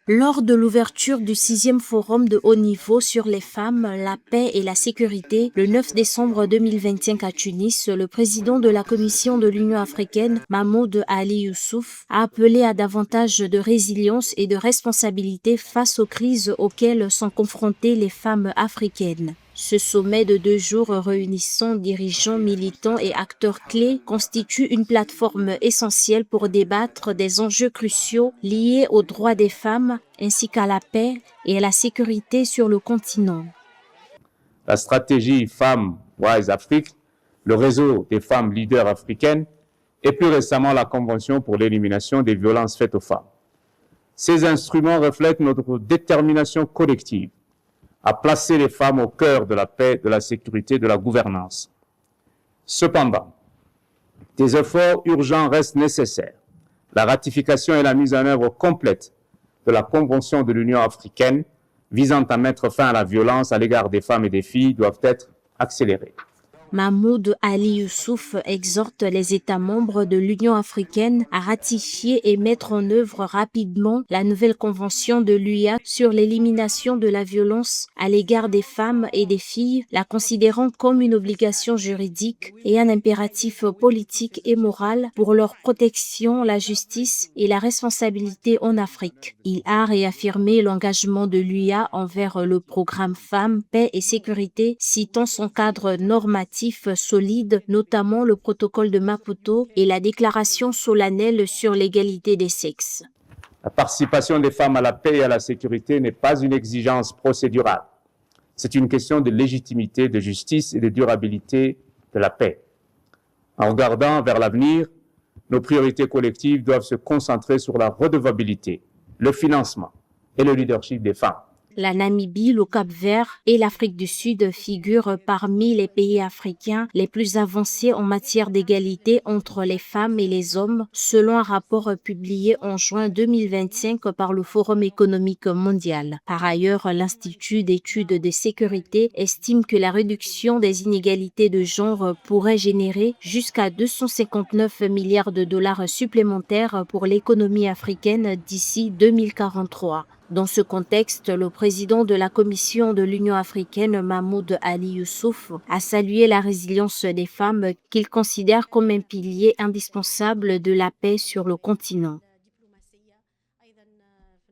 Lors de l'ouverture du 6e forum de haut niveau sur les femmes, la paix et la sécurité, le 9 décembre 2025 à Tunis, le président de la Commission de l'Union africaine, Mahmoud Ali Youssouf, a appelé à davantage de résilience et de responsabilité face aux crises auxquelles sont confrontées les femmes africaines. Ce sommet de 2 jours réunissant dirigeants, militants et acteurs clés constitue une plateforme essentielle pour débattre des enjeux cruciaux liés aux droits des femmes ainsi qu'à la paix et à la sécurité sur le continent. La stratégie Femmes Wise Afrique, le réseau des femmes leaders africaines et plus récemment la Convention pour l'élimination des violences faites aux femmes. Ces instruments reflètent notre détermination collective à placer les femmes au cœur de la paix, de la sécurité, de la gouvernance. Cependant, des efforts urgents restent nécessaires. La ratification et la mise en œuvre complète de la Convention de l'Union africaine visant à mettre fin à la violence à l'égard des femmes et des filles doivent être accélérées. Mahmoud Ali Youssouf exhorte les États membres de l'Union africaine à ratifier et mettre en œuvre rapidement la nouvelle convention de l'UIA sur l'élimination de la violence à l'égard des femmes et des filles, la considérant comme une obligation juridique et un impératif politique et moral pour leur protection, la justice et la responsabilité en Afrique. Il a réaffirmé l'engagement de l'UIA envers le programme Femmes, Paix et Sécurité, citant son cadre normatif solides, notamment le protocole de Maputo et la déclaration solennelle sur l'égalité des sexes. La participation des femmes à la paix et à la sécurité n'est pas une exigence procédurale. C'est une question de légitimité, de justice et de durabilité de la paix. En regardant vers l'avenir, nos priorités collectives doivent se concentrer sur la redevabilité, le financement et le leadership des femmes. La Namibie, le Cap-Vert et l'Afrique du Sud figurent parmi les pays africains les plus avancés en matière d'égalité entre les femmes et les hommes, selon un rapport publié en juin 2025 par le Forum économique mondial. Par ailleurs, l'Institut d'études de sécurité estime que la réduction des inégalités de genre pourrait générer jusqu'à 259 milliards de dollars supplémentaires pour l'économie africaine d'ici 2043. Dans ce contexte, le président de la Commission de l'Union africaine, Mahmoud Ali Youssouf, a salué la résilience des femmes qu'il considère comme un pilier indispensable de la paix sur le continent.